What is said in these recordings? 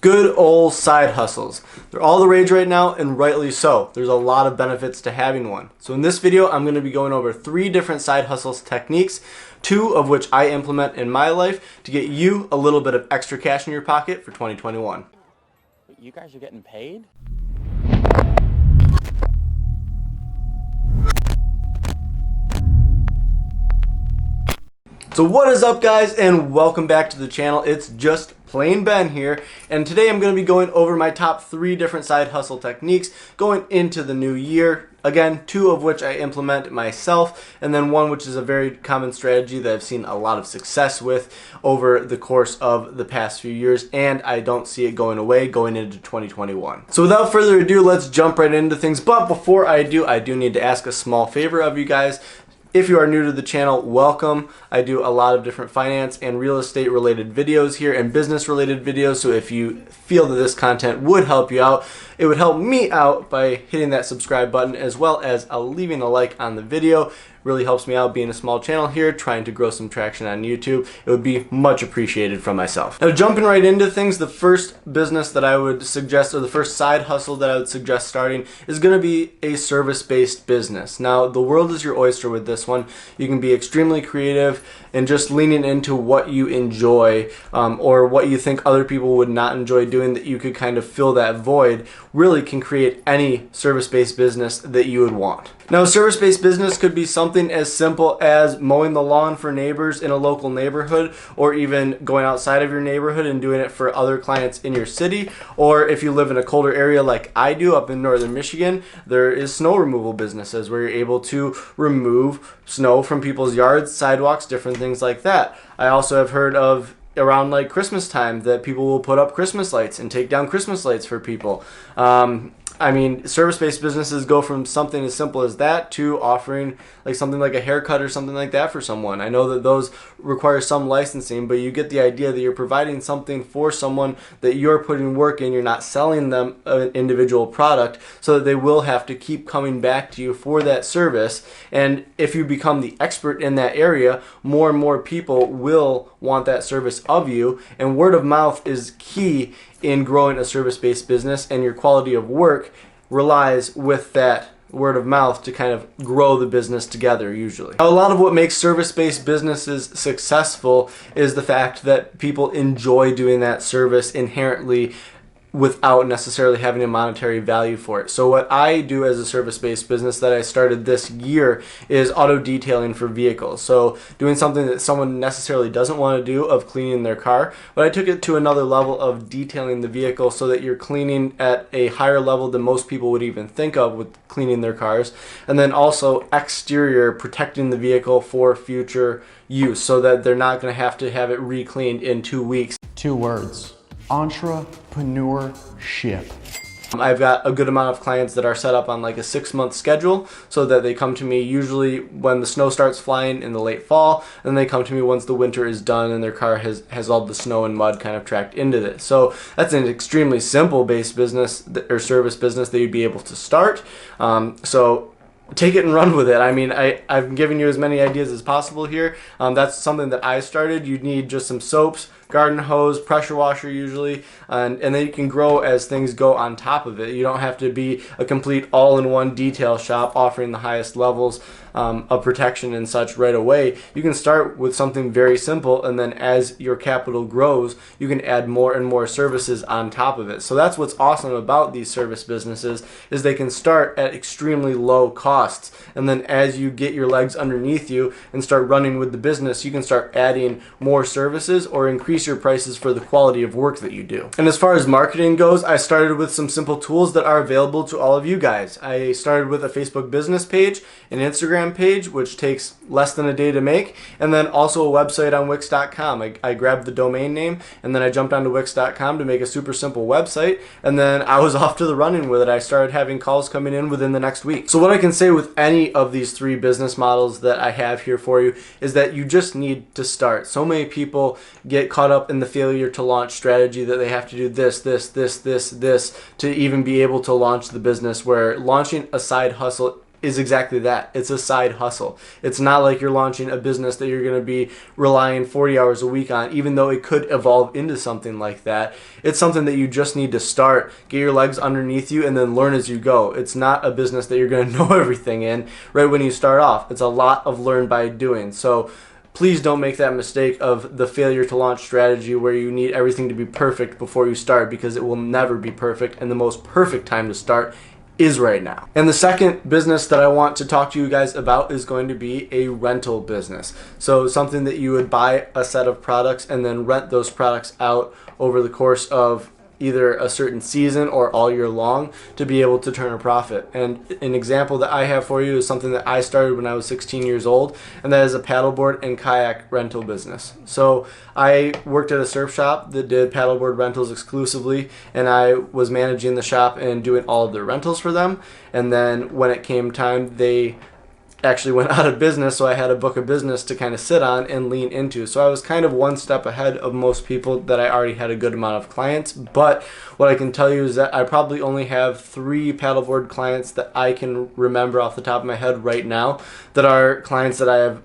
Good old side hustles. They're all the rage right now, and rightly so. There's a lot of benefits to having one. So in this video, I'm going to be going over 3 different side hustles techniques, 2 of which I implement in my life to get you a little bit of extra cash in your pocket for 2021. You guys are getting paid? So what is up, guys, and welcome back to the channel. It's just plain Ben here, and today I'm going to be going over my top 3 different side hustle techniques going into the new year. Again, 2 of which I implement myself, and then 1 which is a very common strategy that I've seen a lot of success with over the course of the past few years, and I don't see it going away going into 2021. So without further ado, let's jump right into things. But before I do need to ask a small favor of you guys. If you are new to the channel, welcome. I do a lot of different finance and real estate related videos here and business related videos, so if you feel that this content would help you out, it would help me out by hitting that subscribe button as well as leaving a like on the video. Really helps me out being a small channel here, trying to grow some traction on YouTube. It would be much appreciated from myself. Now, jumping right into things, the first business that I would suggest, or the first side hustle that I would suggest starting, is going to be a service-based business. Now, the world is your oyster with this one. You can be extremely creative and just leaning into what you enjoy, or what you think other people would not enjoy doing, that you could kind of fill that void, really can create any service-based business that you would want. Now, a service-based business could be something as simple as mowing the lawn for neighbors in a local neighborhood, or even going outside of your neighborhood and doing it for other clients in your city. Or if you live in a colder area like I do up in northern Michigan, there is snow removal businesses where you're able to remove snow from people's yards, sidewalks, different things like that. I also have heard of around like Christmas time that people will put up Christmas lights and take down Christmas lights for people. I mean, service-based businesses go from something as simple as that to offering like something like a haircut or something like that for someone. I know that those require some licensing, but you get the idea that you're providing something for someone that you're putting work in. You're not selling them an individual product, so that they will have to keep coming back to you for that service. And if you become the expert in that area, more and more people will want that service of you, and word of mouth is key in growing a service-based business, and your quality of work relies with that word of mouth to kind of grow the business together usually. A lot of what makes service-based businesses successful is the fact that people enjoy doing that service inherently without necessarily having a monetary value for it. So what I do as a service-based business that I started this year is auto detailing for vehicles. So doing something that someone necessarily doesn't want to do, of cleaning their car, but I took it to another level of detailing the vehicle so that you're cleaning at a higher level than most people would even think of with cleaning their cars. And then also exterior, protecting the vehicle for future use so that they're not going to have it re-cleaned in 2 weeks. 2 words: entrepreneurship. I've got a good amount of clients that are set up on like a 6-month schedule, so that they come to me usually when the snow starts flying in the late fall, and they come to me once the winter is done and their car has all the snow and mud kind of tracked into it. So that's an extremely simple based business or service business that you'd be able to start. So take it and run with it. I mean, I've given you as many ideas as possible here. That's something that I started. You need just some soaps, garden hose, pressure washer usually, and then you can grow as things go on top of it. You don't have to be a complete all-in-one detail shop offering the highest levels of protection and such right away. You can start with something very simple, and then as your capital grows, you can add more and more services on top of it. So that's what's awesome about these service businesses, is they can start at extremely low costs, and then as you get your legs underneath you and start running with the business, you can start adding more services or increase your prices for the quality of work that you do. And as far as marketing goes, I started with some simple tools that are available to all of you guys. I started with a Facebook business page, an Instagram page, which takes less than a day to make, and then also a website on Wix.com. I grabbed the domain name, and then I jumped onto Wix.com to make a super simple website, and then I was off to the running with it. I started having calls coming in within the next week. So what I can say with any of these 3 business models that I have here for you is that you just need to start. So many people get caught up in the failure to launch strategy that they have to do this to even be able to launch the business, where launching a side hustle is exactly that. It's a side hustle. It's not like you're launching a business that you're going to be relying 40 hours a week on, even though it could evolve into something like that. It's something that you just need to start, get your legs underneath you, and then learn as you go. It's not a business that you're going to know everything in right when you start off. It's a lot of learn by doing. So please don't make that mistake of the failure to launch strategy where you need everything to be perfect before you start, because it will never be perfect, and the most perfect time to start is right now. And the second business that I want to talk to you guys about is going to be a rental business. So something that you would buy a set of products and then rent those products out over the course of either a certain season or all year long to be able to turn a profit. And an example that I have for you is something that I started when I was 16 years old, and that is a paddleboard and kayak rental business. So I worked at a surf shop that did paddleboard rentals exclusively, and I was managing the shop and doing all of their rentals for them. And then when it came time, they actually went out of business, so I had a book of business to kind of sit on and lean into. So I was kind of one step ahead of most people that I already had a good amount of clients. But what I can tell you is that I probably only have 3 paddleboard clients that I can remember off the top of my head right now that are clients that I have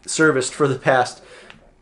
serviced for the past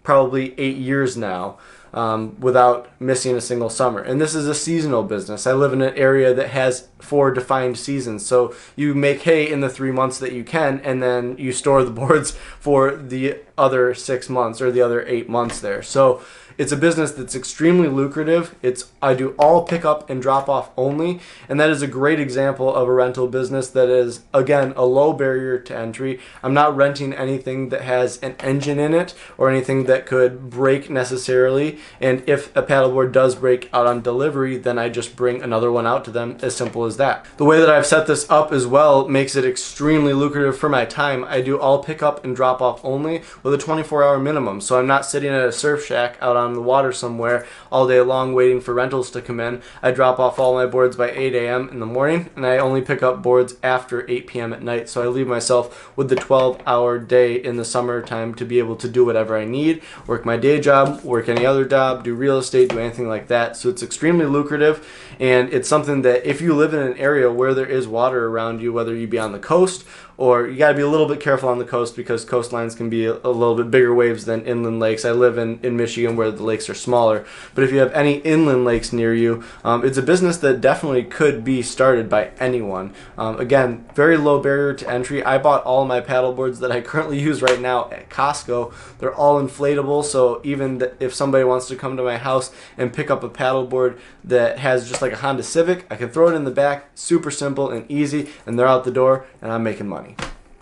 probably 8 years now. Without missing a single summer. And this is a seasonal business. I live in an area that has 4 defined seasons. So you make hay in the 3 months that you can, and then you store the boards for the other 6 months or the other 8 months there. So it's a business that's extremely lucrative. I do all pickup and drop off only, and that is a great example of a rental business that is, again, a low barrier to entry. I'm not renting anything that has an engine in it or anything that could break necessarily, and if a paddleboard does break out on delivery, then I just bring another one out to them, as simple as that. The way that I've set this up as well makes it extremely lucrative for my time. I do all pickup and drop off only with a 24-hour minimum, so I'm not sitting at a surf shack out on the water somewhere all day long waiting for rentals to come in. I drop off all my boards by 8 a.m. in the morning, and I only pick up boards after 8 p.m. at night. So I leave myself with the 12-hour day in the summertime to be able to do whatever I need, work my day job, work any other job, do real estate, do anything like that. So it's extremely lucrative, and it's something that if you live in an area where there is water around you, whether you be on the coast, or you got to be a little bit careful on the coast because coastlines can be a little bit bigger waves than inland lakes. I live in Michigan where the lakes are smaller. But if you have any inland lakes near you, it's a business that definitely could be started by anyone. Again, very low barrier to entry. I bought all my paddle boards that I currently use right now at Costco. They're all inflatable, so even if somebody wants to come to my house and pick up a paddle board that has just like a Honda Civic, I can throw it in the back, super simple and easy, and they're out the door, and I'm making money.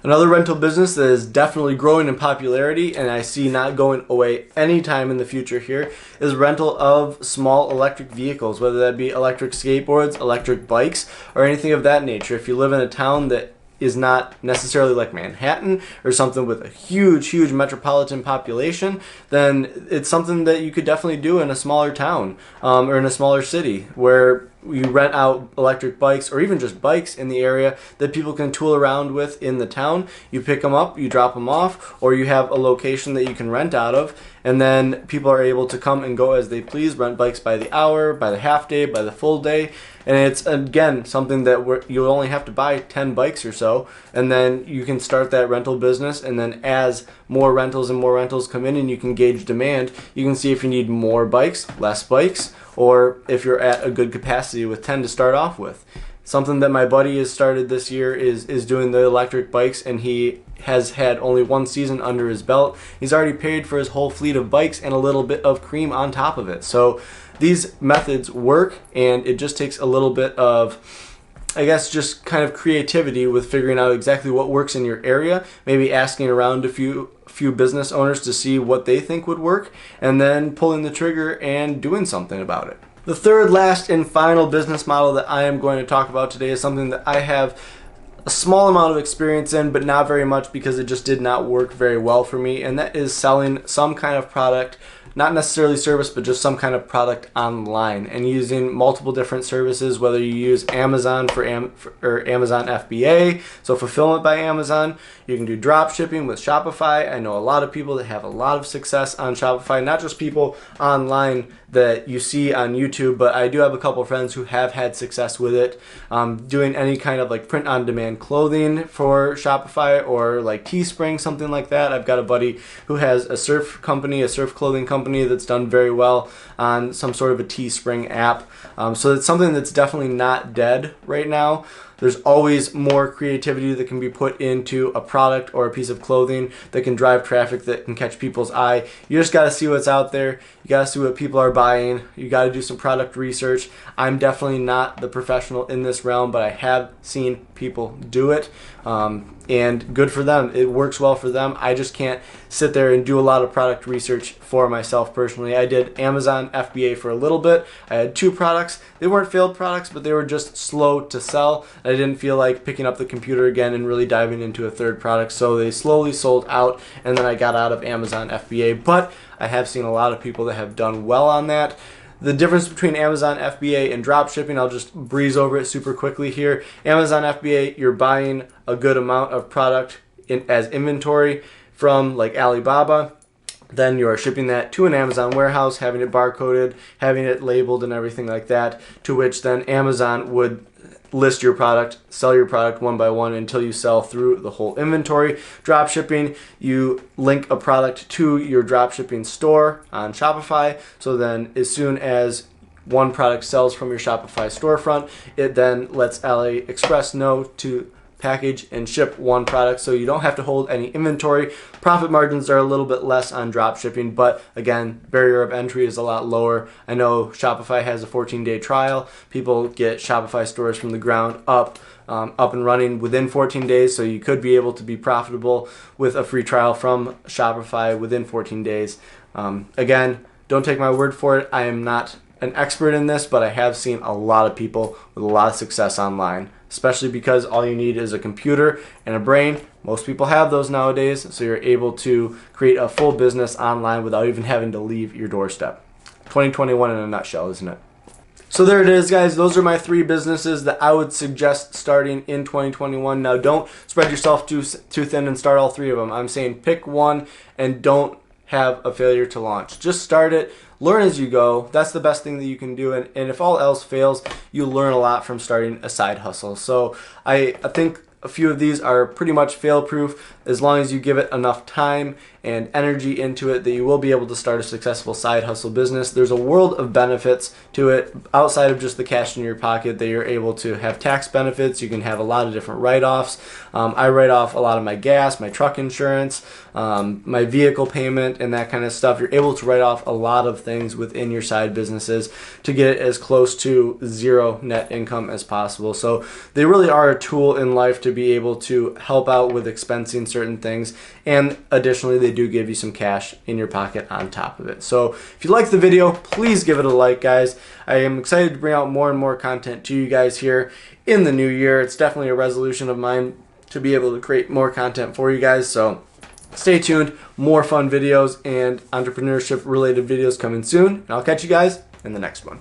Another rental business that is definitely growing in popularity, and I see not going away anytime in the future here, is rental of small electric vehicles, whether that be electric skateboards, electric bikes, or anything of that nature. If you live in a town that is not necessarily like Manhattan or something with a huge metropolitan population, then it's something that you could definitely do in a smaller town or in a smaller city where you rent out electric bikes or even just bikes in the area that people can tool around with in the town. You pick them up, you drop them off, or you have a location that you can rent out of, and then people are able to come and go as they please, rent bikes by the hour, by the half day, by the full day. And it's, again, something that you'll only have to buy 10 bikes or so, and then you can start that rental business, and then as more rentals and more rentals come in and you can gauge demand, you can see if you need more bikes, less bikes, or if you're at a good capacity with 10 to start off with. Something that my buddy has started this year is doing the electric bikes, and he has had only 1 season under his belt. He's already paid for his whole fleet of bikes and a little bit of cream on top of it. So these methods work, and it just takes a little bit of, I guess, just kind of creativity with figuring out exactly what works in your area, maybe asking around a few business owners to see what they think would work, and then pulling the trigger and doing something about it. The third, last, and final business model that I am going to talk about today is something that I have a small amount of experience in, but not very much because it just did not work very well for me, and that is selling some kind of product, not necessarily service, but just some kind of product online, and using multiple different services, whether you use Amazon or Amazon FBA, so fulfillment by Amazon. You can do drop shipping with Shopify. I know a lot of people that have a lot of success on Shopify, not just people online that you see on YouTube, but I do have a couple friends who have had success with it. Doing any kind of like print on demand clothing for Shopify or like Teespring, something like that. I've got a buddy who has a surf company, a surf clothing company that's done very well on some sort of a Teespring app. So it's something that's definitely not dead right now. There's always more creativity that can be put into a product or a piece of clothing that can drive traffic, that can catch people's eye. You just got to see what's out there. You got to see what people are buying. You got to do some product research. I'm definitely not the professional in this realm, but I have seen people do it. And good for them. It works well for them. I just can't sit there and do a lot of product research for myself personally. I did Amazon FBA for a little bit. I had 2 products. They weren't failed products, but they were just slow to sell. I didn't feel like picking up the computer again and really diving into a third product, so they slowly sold out, and then I got out of Amazon FBA. But I have seen a lot of people that have done well on that. The difference between Amazon FBA and drop shipping, I'll just breeze over it super quickly here. Amazon FBA, you're buying a good amount of product as inventory from like Alibaba. Then you are shipping that to an Amazon warehouse, having it barcoded, having it labeled and everything like that, to which then Amazon would list your product, sell your product one by one until you sell through the whole inventory. Drop shipping, you link a product to your drop shipping store on Shopify, so then as soon as one product sells from your Shopify storefront, it then lets AliExpress know to package and ship one product, so you don't have to hold any inventory. Profit margins are a little bit less on drop shipping, but again, barrier of entry is a lot lower. I know Shopify has a 14-day trial. People get Shopify stores from the ground up and running within 14 days, so you could be able to be profitable with a free trial from Shopify within 14 days. Again, don't take my word for it. I am not an expert in this, but I have seen a lot of people with a lot of success online, especially because all you need is a computer and a brain. Most people have those nowadays, so you're able to create a full business online without even having to leave your doorstep. 2021 in a nutshell, isn't it? So there it is, guys. Those are my 3 businesses that I would suggest starting in 2021. Now, don't spread yourself too thin and start all 3 of them. I'm saying pick one and don't have a failure to launch. Just start it. Learn as you go. That's the best thing that you can do. And if all else fails, you learn a lot from starting a side hustle. So I think a few of these are pretty much fail-proof as long as you give it enough time and energy into it, that you will be able to start a successful side hustle business. There's a world of benefits to it outside of just the cash in your pocket, that you're able to have tax benefits. You can have a lot of different write-offs. I write off a lot of my gas, my truck insurance, my vehicle payment, and that kind of stuff. You're able to write off a lot of things within your side businesses to get it as close to 0 net income as possible. So they really are a tool in life to be able to help out with expensing certain things, and additionally they do give you some cash in your pocket on top of it. So if you like the video, please give it a like, guys. I am excited to bring out more and more content to you guys here in the new year. It's definitely a resolution of mine to be able to create more content for you guys, so stay tuned. More fun videos and entrepreneurship related videos coming soon, and I'll catch you guys in the next one.